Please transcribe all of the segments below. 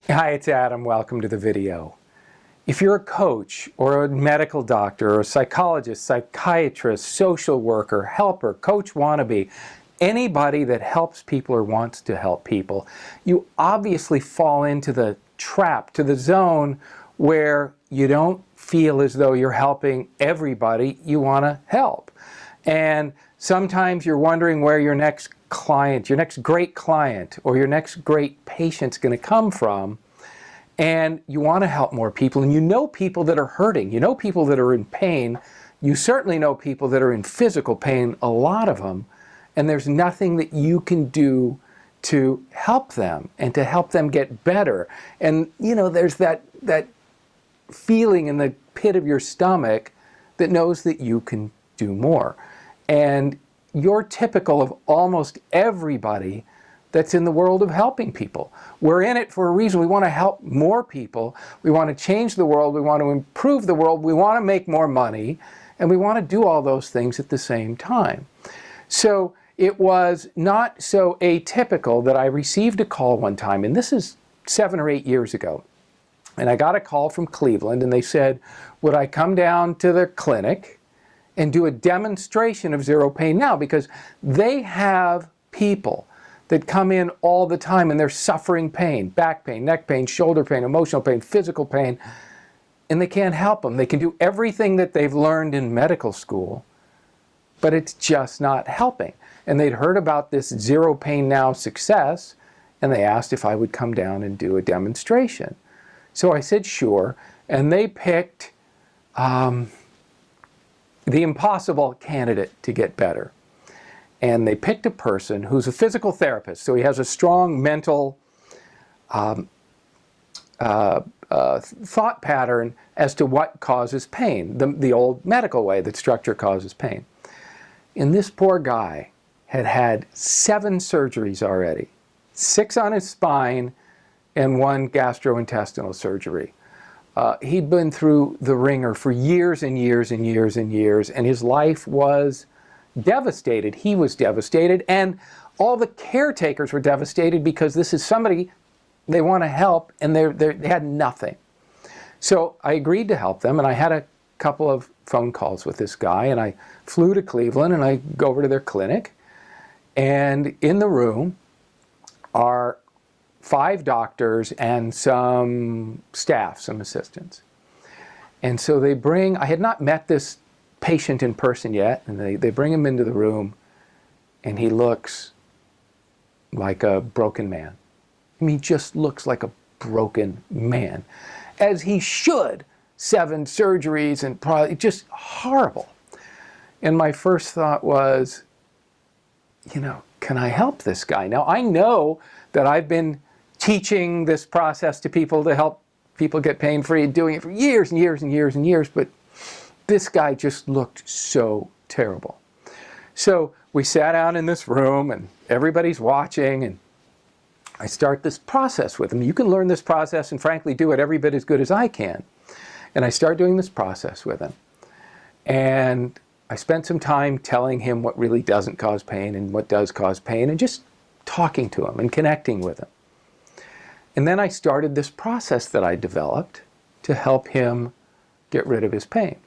Hi, it's Adam. Welcome to the video. If you're a coach or a medical doctor or a psychologist, psychiatrist, social worker, helper, coach wannabe, anybody that helps people or wants to help people, you obviously fall into the trap, to the zone where you don't feel as though you're helping everybody you want to help. And sometimes you're wondering where your next client, your next great client, or your next great patient's going to come from. And you want to help more people, and you know people that are hurting, you know people that are in pain, you certainly know people that are in physical pain, a lot of them, and there's nothing that you can do to help them and to help them get better. And you know, there's that feeling in the pit of your stomach that knows that you can do more. And you're typical of almost everybody that's in the world of helping people. We're in it for a reason. We want to help more people. We want to change the world. We want to improve the world. We want to make more money. And we want to do all those things at the same time. So it was not so atypical that I received a call one time, and this is 7 or 8 years ago. And I got a call from Cleveland, and they said, would I come down to their clinic and do a demonstration of Zero Pain Now? Because they have people that come in all the time and they're suffering pain, back pain, neck pain, shoulder pain, emotional pain, physical pain, and they can't help them. They can do everything that they've learned in medical school, but it's just not helping. And they'd heard about this Zero Pain Now success, and they asked if I would come down and do a demonstration. So I said sure, and they picked the impossible candidate to get better. And they picked a person who's a physical therapist, so he has a strong mental thought pattern as to what causes pain, the old medical way that structure causes pain. And this poor guy had had 7 surgeries already, 6 on his spine and 1 gastrointestinal surgery. He'd been through the ringer for years and years and years and years, and his life was devastated. He was devastated, and all the caretakers were devastated because this is somebody they want to help, and they had nothing. So I agreed to help them, and I had a couple of phone calls with this guy, and I flew to Cleveland, and I go over to their clinic, and in the room are 5 doctors and some staff, some assistants. And so they bring, I had not met this patient in person yet, and they bring him into the room, and he looks like a broken man. I mean, he just looks like a broken man, as he should. 7 surgeries and probably just horrible. And my first thought was, you know, can I help this guy? Now, I know that I've been teaching this process to people to help people get pain-free, doing it for years and years and years and years, but this guy just looked so terrible. So we sat down in this room, and everybody's watching, and I start this process with him. You can learn this process and frankly do it every bit as good as I can. And I start doing this process with him. And I spent some time telling him what really doesn't cause pain and what does cause pain, and just talking to him and connecting with him. And then I started this process that I developed to help him get rid of his pain.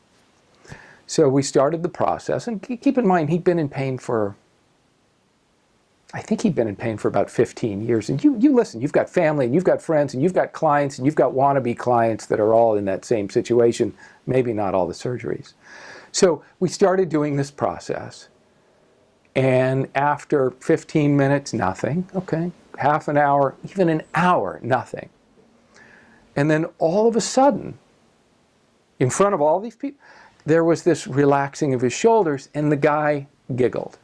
So we started the process, and keep in mind, he'd been in pain for, I think he'd been in pain for about 15 years. And you listen, you've got family, and you've got friends, and you've got clients, and you've got wannabe clients that are all in that same situation, maybe not all the surgeries. So we started doing this process, and after 15 minutes, nothing, okay, half an hour, even an hour, nothing. And then all of a sudden, in front of all these people, there was this relaxing of his shoulders, and the guy giggled.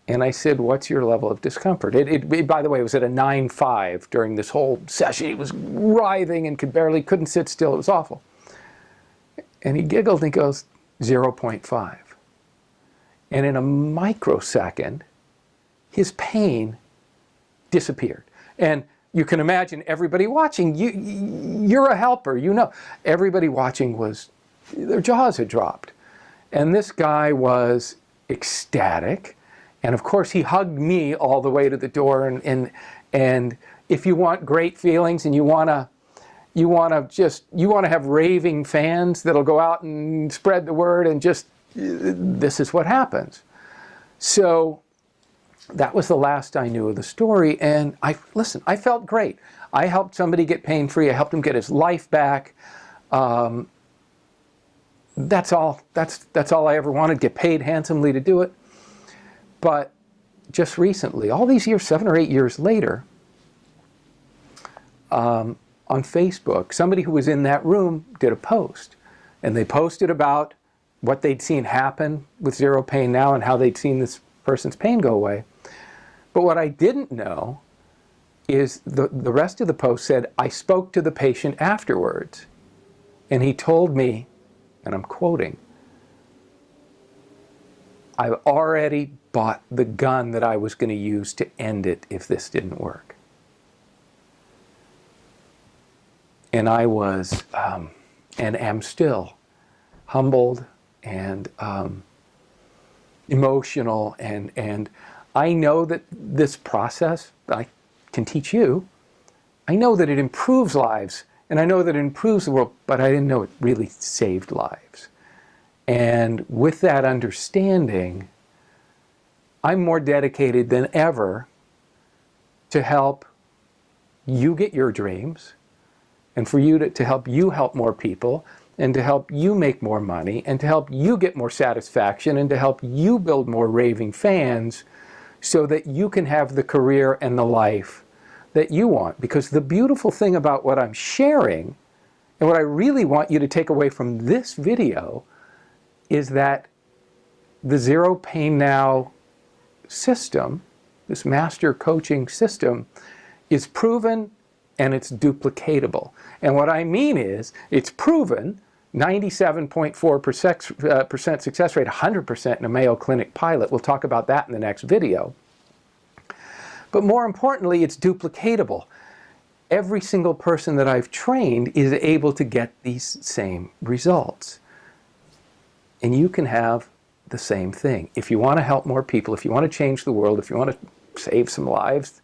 And I said, what's your level of discomfort? By the way, it was at a 9.5 during this whole session. He was writhing and couldn't sit still. It was awful. And he giggled, and he goes, 0.5. And in a microsecond, his pain disappeared. And you can imagine everybody watching, you're a helper, you know. Everybody watching their jaws had dropped. And this guy was ecstatic. And of course, he hugged me all the way to the door, and if you want great feelings and you want to have raving fans that'll go out and spread the word, and just, this is what happens. So that was the last I knew of the story, and I felt great. I helped somebody get pain-free. I helped him get his life back. That's all I ever wanted, get paid handsomely to do it. But just recently, all these years, 7 or 8 years later, on Facebook, somebody who was in that room did a post. And they posted about what they'd seen happen with Zero Pain Now and how they'd seen this person's pain go away. But what I didn't know is the rest of the post said, I spoke to the patient afterwards, and he told me, and I'm quoting, I've already bought the gun that I was going to use to end it if this didn't work. And I was, and am still, humbled and emotional, and I know that this process, I can teach you, I know that it improves lives, and I know that it improves the world, but I didn't know it really saved lives. And with that understanding, I'm more dedicated than ever to help you get your dreams, and for you to help you help more people, and to help you make more money, and to help you get more satisfaction, and to help you build more raving fans, so that you can have the career and the life that you want. Because the beautiful thing about what I'm sharing, and what I really want you to take away from this video, is that the Zero Pain Now system, this master coaching system, is proven and it's duplicatable. And what I mean is, it's proven, 97.4% success rate, 100% in a Mayo Clinic pilot. We'll talk about that in the next video. But more importantly, it's duplicatable. Every single person that I've trained is able to get these same results. And you can have the same thing. If you want to help more people, if you want to change the world, if you want to save some lives,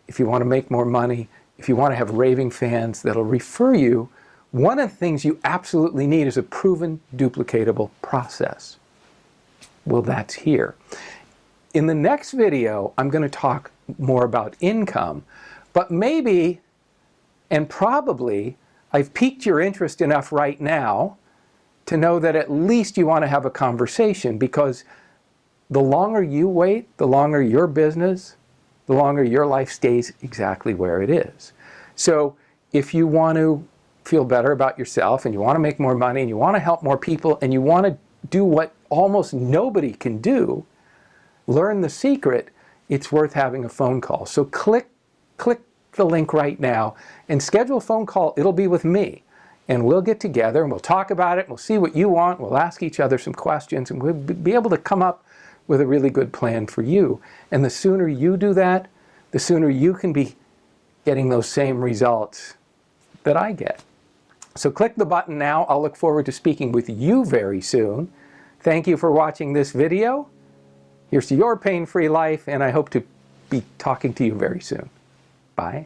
if you want to make more money, if you want to have raving fans that'll refer you, one of the things you absolutely need is a proven, duplicatable process. Well, that's here. In the next video, I'm going to talk more about income, but maybe, and probably, I've piqued your interest enough right now to know that at least you want to have a conversation, because the longer you wait, the longer your business, the longer your life stays exactly where it is. So if you want to feel better about yourself, and you want to make more money, and you want to help more people, and you want to do what almost nobody can do, learn the secret, it's worth having a phone call. So click the link right now and schedule a phone call. It'll be with me, and we'll get together and we'll talk about it. We'll see what you want. We'll ask each other some questions, and we'll be able to come up with a really good plan for you. And the sooner you do that, the sooner you can be getting those same results that I get. So click the button now. I'll look forward to speaking with you very soon. Thank you for watching this video. Here's to your pain-free life, and I hope to be talking to you very soon. Bye.